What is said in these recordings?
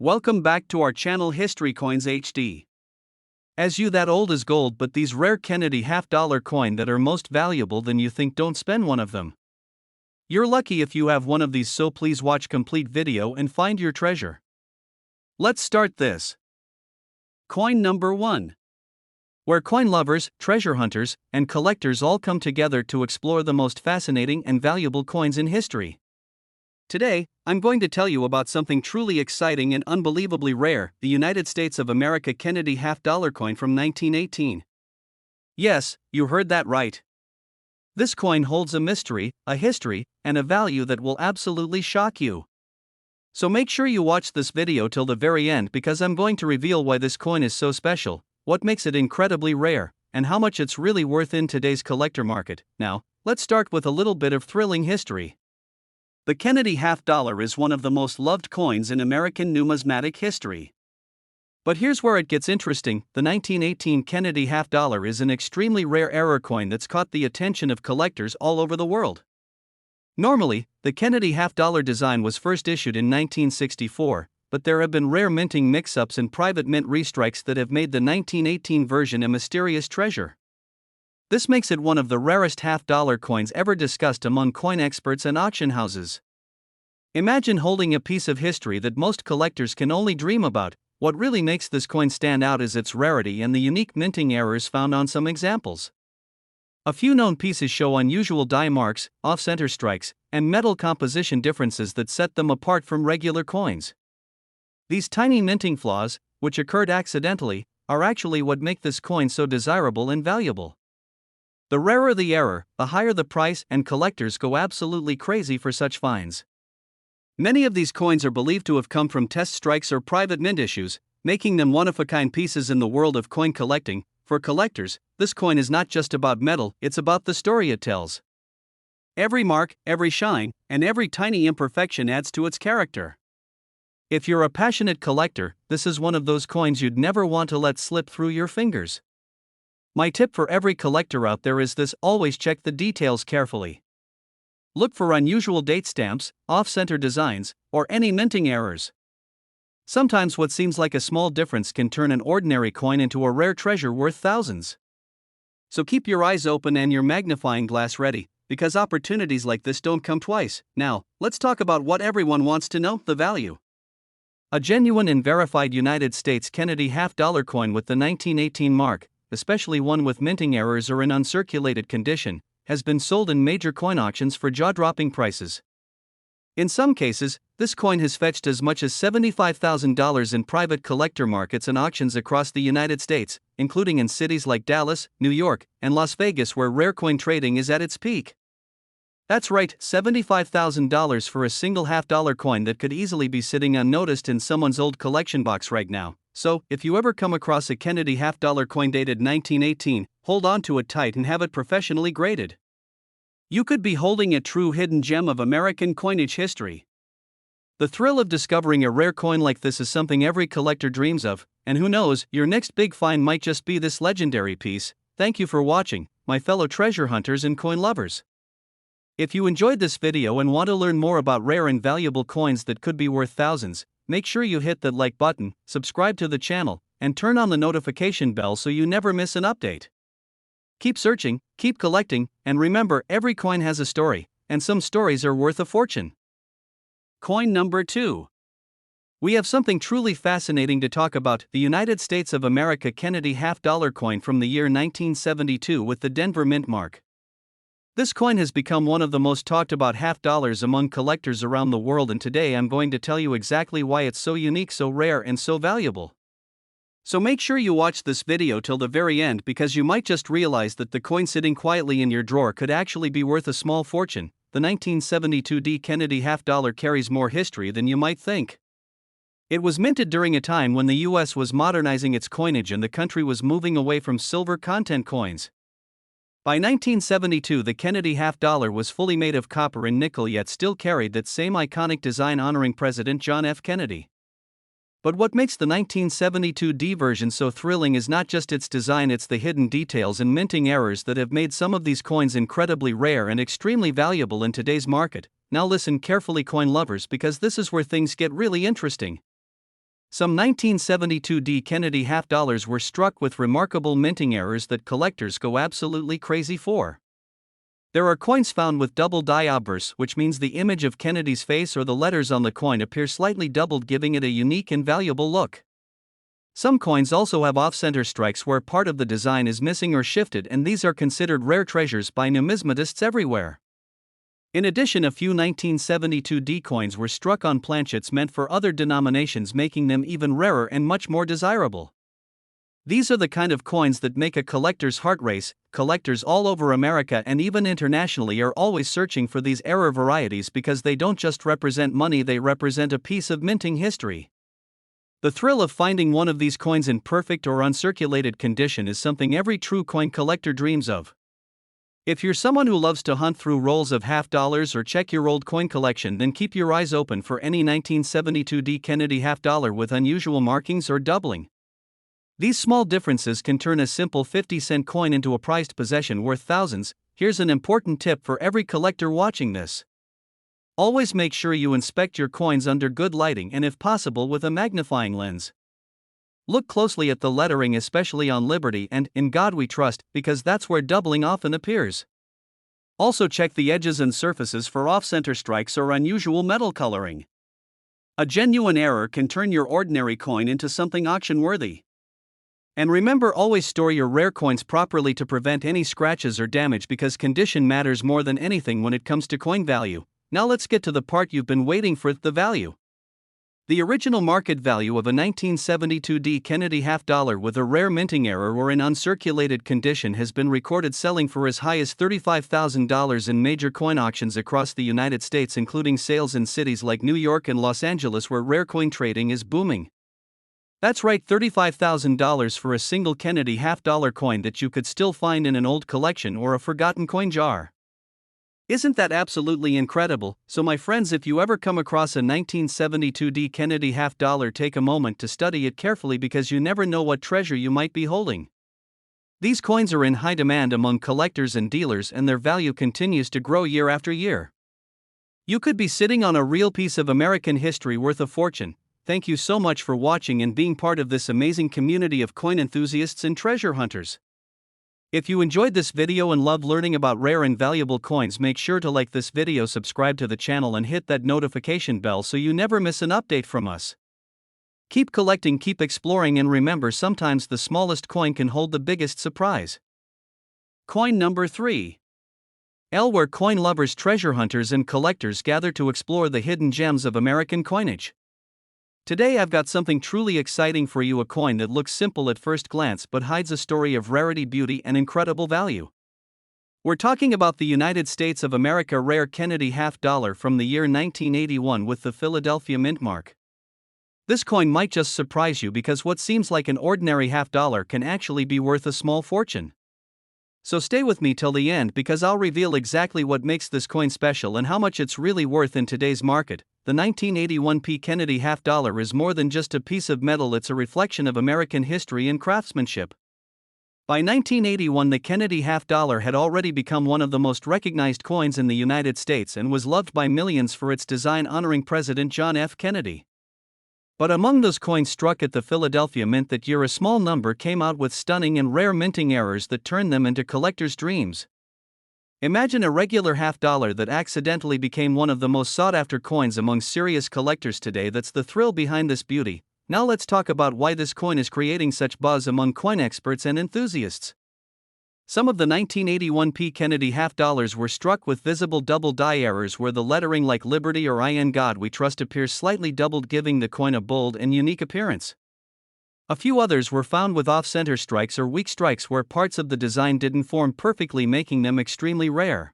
Welcome back to our channel History Coins HD. As you that old is gold, but these rare Kennedy half-dollar coin that are most valuable than you think, don't spend one of them. You're lucky if you have one of these, so please watch complete video and find your treasure. Let's start this. Coin number 1. Where coin lovers, treasure hunters, and collectors all come together to explore the most fascinating and valuable coins in history. Today, I'm going to tell you about something truly exciting and unbelievably rare, the United States of America Kennedy half-dollar coin from 1918. Yes, you heard that right. This coin holds a mystery, a history, and a value that will absolutely shock you. So make sure you watch this video till the very end, because I'm going to reveal why this coin is so special, what makes it incredibly rare, and how much it's really worth in today's collector market. Now, let's start with a little bit of thrilling history. The Kennedy half-dollar is one of the most loved coins in American numismatic history. But here's where it gets interesting. The 1918 Kennedy half-dollar is an extremely rare error coin that's caught the attention of collectors all over the world. Normally, the Kennedy half-dollar design was first issued in 1964, but there have been rare minting mix-ups and private mint restrikes that have made the 1918 version a mysterious treasure. This makes it one of the rarest half-dollar coins ever discussed among coin experts and auction houses. Imagine holding a piece of history that most collectors can only dream about. What really makes this coin stand out is its rarity and the unique minting errors found on some examples. A few known pieces show unusual die marks, off-center strikes, and metal composition differences that set them apart from regular coins. These tiny minting flaws, which occurred accidentally, are actually what make this coin so desirable and valuable. The rarer the error, the higher the price, and collectors go absolutely crazy for such finds. Many of these coins are believed to have come from test strikes or private mint issues, making them one-of-a-kind pieces in the world of coin collecting. For collectors, this coin is not just about metal, it's about the story it tells. Every mark, every shine, and every tiny imperfection adds to its character. If you're a passionate collector, this is one of those coins you'd never want to let slip through your fingers. My tip for every collector out there is this: always check the details carefully. Look for unusual date stamps, off-center designs, or any minting errors. Sometimes what seems like a small difference can turn an ordinary coin into a rare treasure worth thousands. So keep your eyes open and your magnifying glass ready, because opportunities like this don't come twice. Now, let's talk about what everyone wants to know: the value. A genuine and verified United States Kennedy half-dollar coin with the 1918 mark, especially one with minting errors or in uncirculated condition, has been sold in major coin auctions for jaw-dropping prices. In some cases, this coin has fetched as much as $75,000 in private collector markets and auctions across the United States, including in cities like Dallas, New York, and Las Vegas, where rare coin trading is at its peak. That's right, $75,000 for a single half-dollar coin that could easily be sitting unnoticed in someone's old collection box right now. So, if you ever come across a Kennedy half-dollar coin dated 1918, hold on to it tight and have it professionally graded. You could be holding a true hidden gem of American coinage history. The thrill of discovering a rare coin like this is something every collector dreams of, and who knows, your next big find might just be this legendary piece. Thank you for watching, my fellow treasure hunters and coin lovers. If you enjoyed this video and want to learn more about rare and valuable coins that could be worth thousands, make sure you hit that like button, subscribe to the channel, and turn on the notification bell so you never miss an update. Keep searching, keep collecting, and remember, every coin has a story, and some stories are worth a fortune. Coin number 2. We have something truly fascinating to talk about: the United States of America Kennedy half-dollar coin from the year 1972 with the Denver Mint mark. This coin has become one of the most talked about half-dollars among collectors around the world, and today I'm going to tell you exactly why it's so unique, so rare, and so valuable. So make sure you watch this video till the very end, because you might just realize that the coin sitting quietly in your drawer could actually be worth a small fortune. The 1972 D Kennedy half-dollar carries more history than you might think. It was minted during a time when the US was modernizing its coinage and the country was moving away from silver content coins. By 1972, the Kennedy half-dollar was fully made of copper and nickel, yet still carried that same iconic design honoring President John F. Kennedy. But what makes the 1972 D version so thrilling is not just its design, it's the hidden details and minting errors that have made some of these coins incredibly rare and extremely valuable in today's market. Now listen carefully, coin lovers, because this is where things get really interesting. Some 1972 Kennedy half dollars were struck with remarkable minting errors that collectors go absolutely crazy for. There are coins found with double die obverse, which means the image of Kennedy's face or the letters on the coin appear slightly doubled, giving it a unique and valuable look. Some coins also have off-center strikes where part of the design is missing or shifted, and these are considered rare treasures by numismatists everywhere. In addition, a few 1972 coins were struck on planchets meant for other denominations, making them even rarer and much more desirable. These are the kind of coins that make a collector's heart race. Collectors all over America and even internationally are always searching for these rare varieties because they don't just represent money, they represent a piece of minting history. The thrill of finding one of these coins in perfect or uncirculated condition is something every true coin collector dreams of. If you're someone who loves to hunt through rolls of half dollars or check your old coin collection, then keep your eyes open for any 1972 Kennedy half dollar with unusual markings or doubling. These small differences can turn a simple 50-cent coin into a prized possession worth thousands. Here's an important tip for every collector watching this. Always make sure you inspect your coins under good lighting and, if possible, with a magnifying lens. Look closely at the lettering, especially on Liberty and In God We Trust, because that's where doubling often appears. Also check the edges and surfaces for off-center strikes or unusual metal coloring. A genuine error can turn your ordinary coin into something auction-worthy. And remember, always store your rare coins properly to prevent any scratches or damage, because condition matters more than anything when it comes to coin value. Now let's get to the part you've been waiting for, the value. The original market value of a 1972 Kennedy half dollar with a rare minting error or in uncirculated condition has been recorded selling for as high as $35,000 in major coin auctions across the United States, including sales in cities like New York and Los Angeles, where rare coin trading is booming. That's right, $35,000 for a single Kennedy half dollar coin that you could still find in an old collection or a forgotten coin jar. Isn't that absolutely incredible? So my friends, if you ever come across a 1972 Kennedy half dollar, take a moment to study it carefully, because you never know what treasure you might be holding. These coins are in high demand among collectors and dealers, and their value continues to grow year after year. You could be sitting on a real piece of American history worth a fortune. Thank you so much for watching and being part of this amazing community of coin enthusiasts and treasure hunters. If you enjoyed this video and love learning about rare and valuable coins, make sure to like this video, subscribe to the channel, and hit that notification bell so you never miss an update from us. Keep collecting, keep exploring, and remember, sometimes the smallest coin can hold the biggest surprise. Coin number 3. L, where coin lovers, treasure hunters, and collectors gather to explore the hidden gems of American coinage. Today I've got something truly exciting for you, a coin that looks simple at first glance but hides a story of rarity, beauty, and incredible value. We're talking about the United States of America rare Kennedy half dollar from the year 1981 with the Philadelphia Mint mark. This coin might just surprise you, because what seems like an ordinary half dollar can actually be worth a small fortune. So stay with me till the end, because I'll reveal exactly what makes this coin special and how much it's really worth in today's market. The 1981 Kennedy half dollar is more than just a piece of metal, it's a reflection of American history and craftsmanship. By 1981, the Kennedy half dollar had already become one of the most recognized coins in the United States and was loved by millions for its design honoring President John F. Kennedy. But among those coins struck at the Philadelphia Mint that year, a small number came out with stunning and rare minting errors that turned them into collectors' dreams. Imagine a regular half dollar that accidentally became one of the most sought-after coins among serious collectors today. That's the thrill behind this beauty. Now let's talk about why this coin is creating such buzz among coin experts and enthusiasts. Some of the 1981 Kennedy half dollars were struck with visible double die errors where the lettering, like Liberty or In God We Trust, appears slightly doubled, giving the coin a bold and unique appearance. A few others were found with off-center strikes or weak strikes where parts of the design didn't form perfectly, making them extremely rare.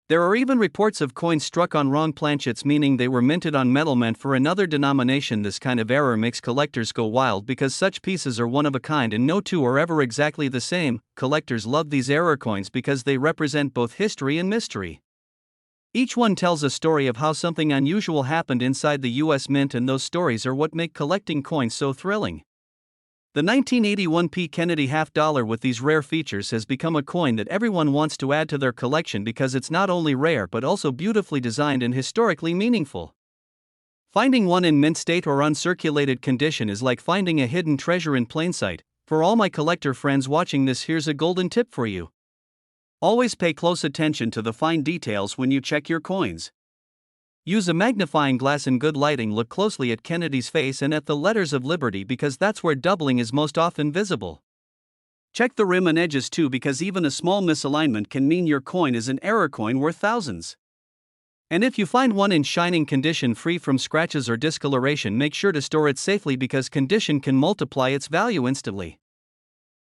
There are even reports of coins struck on wrong planchets, meaning they were minted on metal meant for another denomination. This kind of error makes collectors go wild, because such pieces are one of a kind and no two are ever exactly the same. Collectors love these error coins because they represent both history and mystery. Each one tells a story of how something unusual happened inside the US Mint, and those stories are what make collecting coins so thrilling. The 1981 Kennedy half dollar with these rare features has become a coin that everyone wants to add to their collection because it's not only rare but also beautifully designed and historically meaningful. Finding one in mint state or uncirculated condition is like finding a hidden treasure in plain sight. For all my collector friends watching this, here's a golden tip for you. Always pay close attention to the fine details when you check your coins. Use a magnifying glass in good lighting. Look closely at Kennedy's face and at the letters of Liberty because that's where doubling is most often visible. Check the rim and edges too, because even a small misalignment can mean your coin is an error coin worth thousands. And if you find one in shining condition free from scratches or discoloration, make sure to store it safely because condition can multiply its value instantly.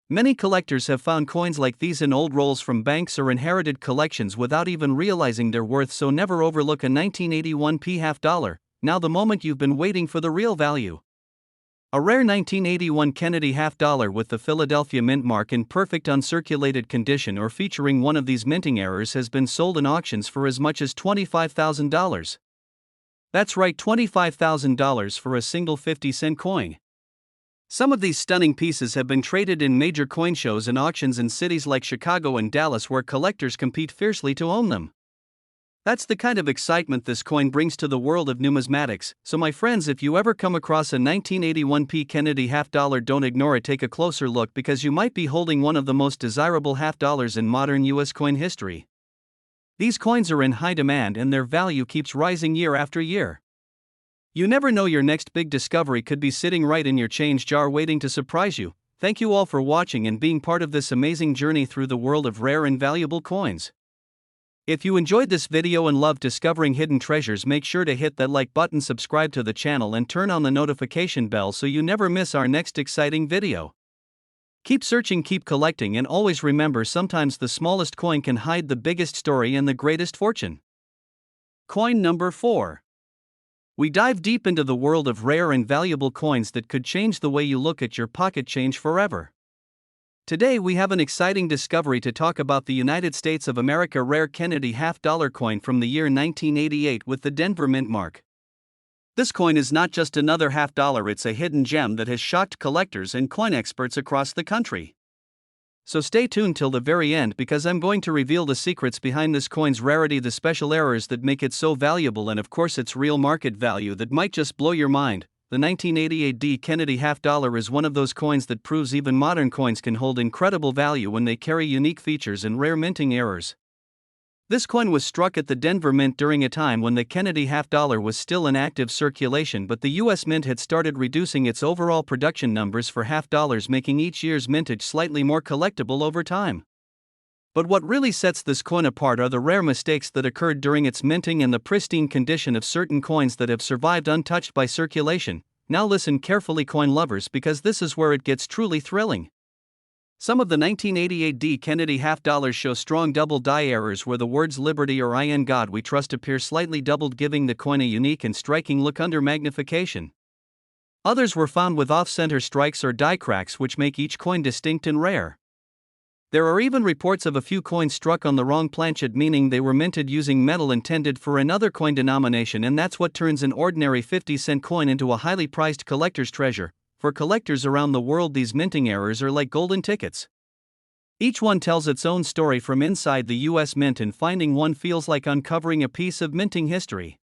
Many collectors have found coins like these in old rolls from banks or inherited collections without even realizing their worth, so never overlook a 1981 p half dollar, now the moment you've been waiting for, the real value. A rare 1981 Kennedy half dollar with the Philadelphia mint mark in perfect uncirculated condition or featuring one of these minting errors has been sold in auctions for as much as $25,000. That's right, $25,000 for a single 50-cent coin. Some of these stunning pieces have been traded in major coin shows and auctions in cities like Chicago and Dallas, where collectors compete fiercely to own them. That's the kind of excitement this coin brings to the world of numismatics. So my friends, if you ever come across a 1981 p Kennedy half dollar, don't ignore it. Take a closer look because you might be holding one of the most desirable half dollars in modern US coin history. These coins are in high demand and their value keeps rising year after year. You never know, your next big discovery could be sitting right in your change jar waiting to surprise you. Thank you all for watching and being part of this amazing journey through the world of rare and valuable coins. If you enjoyed this video and loved discovering hidden treasures, make sure to hit that like button, subscribe to the channel and turn on the notification bell so you never miss our next exciting video. Keep searching, keep collecting, and always remember, sometimes the smallest coin can hide the biggest story and the greatest fortune. Coin number 4. We dive deep into the world of rare and valuable coins that could change the way you look at your pocket change forever. Today we have an exciting discovery to talk about: the United States of America rare Kennedy half dollar coin from the year 1988 with the Denver mint mark. This coin is not just another half dollar, it's a hidden gem that has shocked collectors and coin experts across the country. So stay tuned till the very end because I'm going to reveal the secrets behind this coin's rarity, the special errors that make it so valuable, and of course its real market value that might just blow your mind. The 1988 Kennedy half dollar is one of those coins that proves even modern coins can hold incredible value when they carry unique features and rare minting errors. This coin was struck at the Denver Mint during a time when the Kennedy half dollar was still in active circulation, but the US Mint had started reducing its overall production numbers for half dollars, making each year's mintage slightly more collectible over time. But what really sets this coin apart are the rare mistakes that occurred during its minting and the pristine condition of certain coins that have survived untouched by circulation. Now listen carefully, coin lovers, because this is where it gets truly thrilling. Some of the 1988 Kennedy half dollars show strong double die errors where the words Liberty or "In God We Trust" appear slightly doubled, giving the coin a unique and striking look under magnification. Others were found with off-center strikes or die cracks, which make each coin distinct and rare. There are even reports of a few coins struck on the wrong planchet, meaning they were minted using metal intended for another coin denomination, and that's what turns an ordinary 50-cent coin into a highly prized collector's treasure. For collectors around the world, these minting errors are like golden tickets. Each one tells its own story from inside the US Mint, and finding one feels like uncovering a piece of minting history.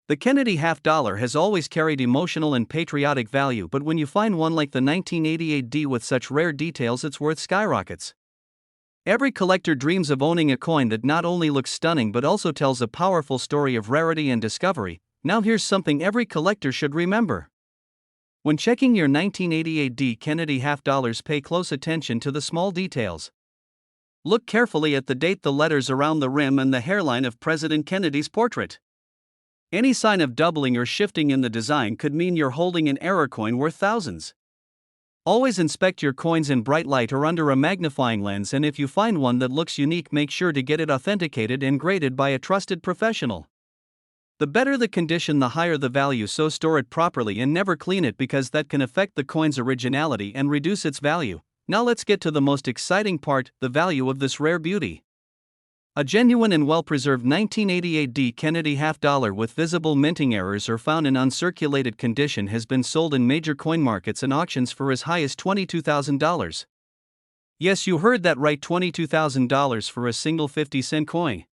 The Kennedy half dollar has always carried emotional and patriotic value, but when you find one like the 1988 with such rare details, its worth skyrockets. Every collector dreams of owning a coin that not only looks stunning but also tells a powerful story of rarity and discovery. Now here's something every collector should remember. When checking your 1988 Kennedy half dollars, pay close attention to the small details. Look carefully at the date, the letters around the rim, and the hairline of President Kennedy's portrait. Any sign of doubling or shifting in the design could mean you're holding an error coin worth thousands. Always inspect your coins in bright light or under a magnifying lens, and if you find one that looks unique, make sure to get it authenticated and graded by a trusted professional. The better the condition, the higher the value, so store it properly and never clean it because that can affect the coin's originality and reduce its value. Now let's get to the most exciting part, the value of this rare beauty. A genuine and well-preserved 1988 Kennedy half dollar with visible minting errors or found in uncirculated condition has been sold in major coin markets and auctions for as high as $22,000. Yes, you heard that right, $22,000 for a single 50-cent coin.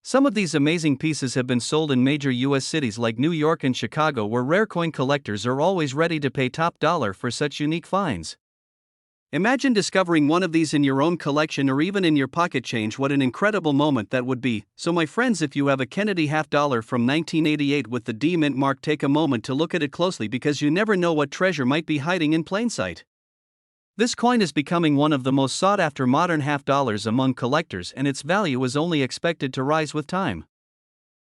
Some of these amazing pieces have been sold in major US cities like New York and Chicago, where rare coin collectors are always ready to pay top dollar for such unique finds. Imagine discovering one of these in your own collection or even in your pocket change. What an incredible moment that would be. So my friends, if you have a Kennedy half dollar from 1988 with the D mint mark, take a moment to look at it closely, because you never know what treasure might be hiding in plain sight. This coin is becoming one of the most sought after modern half dollars among collectors, and its value is only expected to rise with time.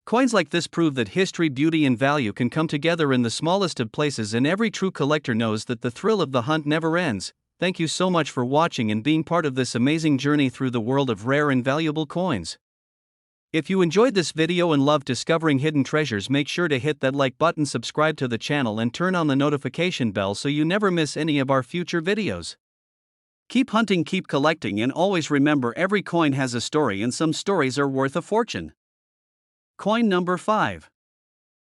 Coins like this prove that history, beauty, and value can come together in the smallest of places, and every true collector knows that the thrill of the hunt never ends. Thank you so much for watching and being part of this amazing journey through the world of rare and valuable coins. If you enjoyed this video and love discovering hidden treasures, make sure to hit that like button, subscribe to the channel, and turn on the notification bell so you never miss any of our future videos. Keep hunting, keep collecting, and always remember, every coin has a story, and some stories are worth a fortune. Coin number 5.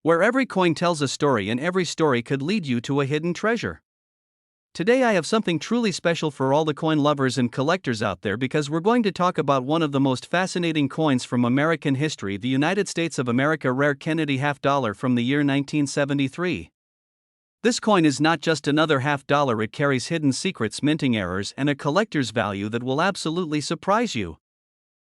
Where every coin tells a story, and every story could lead you to a hidden treasure. Today I have something truly special for all the coin lovers and collectors out there, because we're going to talk about one of the most fascinating coins from American history, the United States of America rare Kennedy half dollar from the year 1973. This coin is not just another half dollar, it carries hidden secrets, minting errors, and a collector's value that will absolutely surprise you.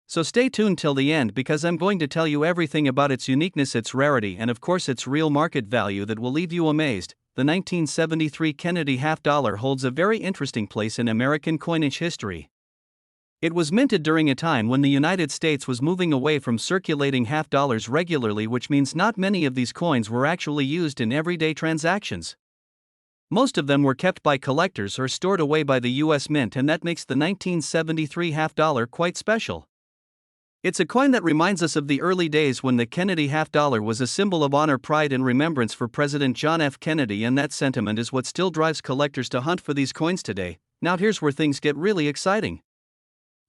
So stay tuned till the end, because I'm going to tell you everything about its uniqueness, its rarity, and of course its real market value that will leave you amazed. The 1973 Kennedy half dollar holds a very interesting place in American coinage history. It was minted during a time when the United States was moving away from circulating half dollars regularly, which means not many of these coins were actually used in everyday transactions. Most of them were kept by collectors or stored away by the US Mint, and that makes the 1973 half dollar quite special. It's a coin that reminds us of the early days when the Kennedy half dollar was a symbol of honor, pride, and remembrance for President John F. Kennedy, and that sentiment is what still drives collectors to hunt for these coins today. Now here's where things get really exciting.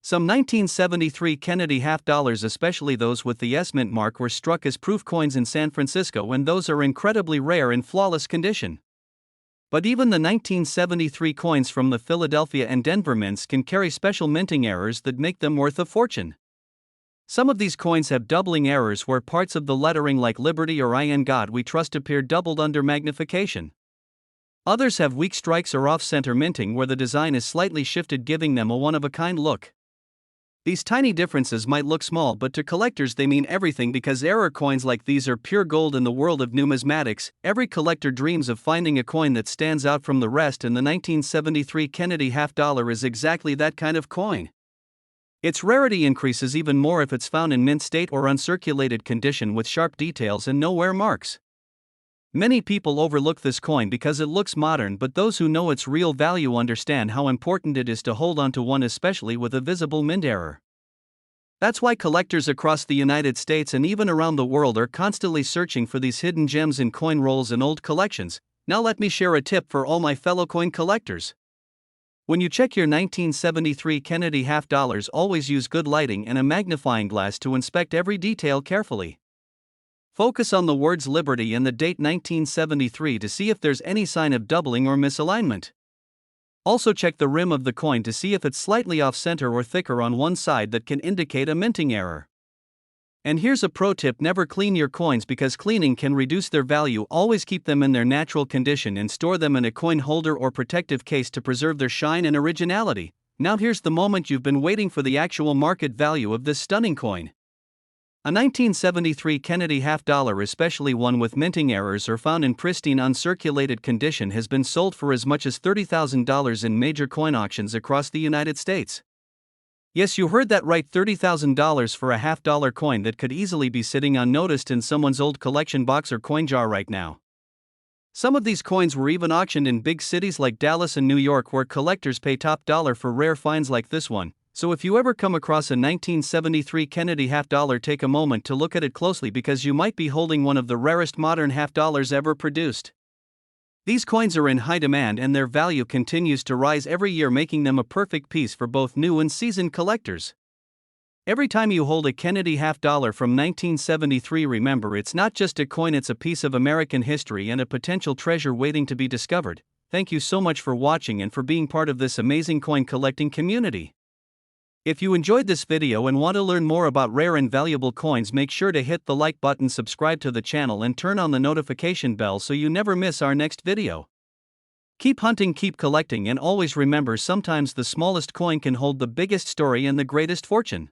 Some 1973 Kennedy half dollars, especially those with the S Mint mark, were struck as proof coins in San Francisco, and those are incredibly rare in flawless condition. But even the 1973 coins from the Philadelphia and Denver mints can carry special minting errors that make them worth a fortune. Some of these coins have doubling errors, where parts of the lettering like Liberty or I in God We Trust appear doubled under magnification. Others have weak strikes or off-center minting, where the design is slightly shifted, giving them a one-of-a-kind look. These tiny differences might look small, but to collectors they mean everything, because error coins like these are pure gold in the world of numismatics. Every collector dreams of finding a coin that stands out from the rest, and the 1973 Kennedy half dollar is exactly that kind of coin. Its rarity increases even more if it's found in mint state or uncirculated condition with sharp details and no wear marks. Many people overlook this coin because it looks modern, but those who know its real value understand how important it is to hold on to one, especially with a visible mint error. That's why collectors across the United States and even around the world are constantly searching for these hidden gems in coin rolls and old collections. Now let me share a tip for all my fellow coin collectors. When you check your 1973 Kennedy half dollars, always use good lighting and a magnifying glass to inspect every detail carefully. Focus on the words Liberty and the date 1973 to see if there's any sign of doubling or misalignment. Also check the rim of the coin to see if it's slightly off-center or thicker on one side, that can indicate a minting error. And here's a pro tip: never clean your coins, because cleaning can reduce their value. Always keep them in their natural condition and store them in a coin holder or protective case to preserve their shine and originality. Now here's the moment you've been waiting for, the actual market value of this stunning coin. A 1973 Kennedy half dollar, especially one with minting errors or found in pristine uncirculated condition, has been sold for as much as $30,000 in major coin auctions across the United States. Yes, you heard that right, $30,000 for a half dollar coin that could easily be sitting unnoticed in someone's old collection box or coin jar right now. Some of these coins were even auctioned in big cities like Dallas and New York, where collectors pay top dollar for rare finds like this one. So if you ever come across a 1973 Kennedy half dollar, take a moment to look at it closely, because you might be holding one of the rarest modern half dollars ever produced. These coins are in high demand, and their value continues to rise every year, making them a perfect piece for both new and seasoned collectors. Every time you hold a Kennedy half dollar from 1973, remember, it's not just a coin, it's a piece of American history and a potential treasure waiting to be discovered. Thank you so much for watching and for being part of this amazing coin collecting community. If you enjoyed this video and want to learn more about rare and valuable coins, make sure to hit the like button, subscribe to the channel and turn on the notification bell so you never miss our next video. Keep hunting, keep collecting, and always remember, sometimes the smallest coin can hold the biggest story and the greatest fortune.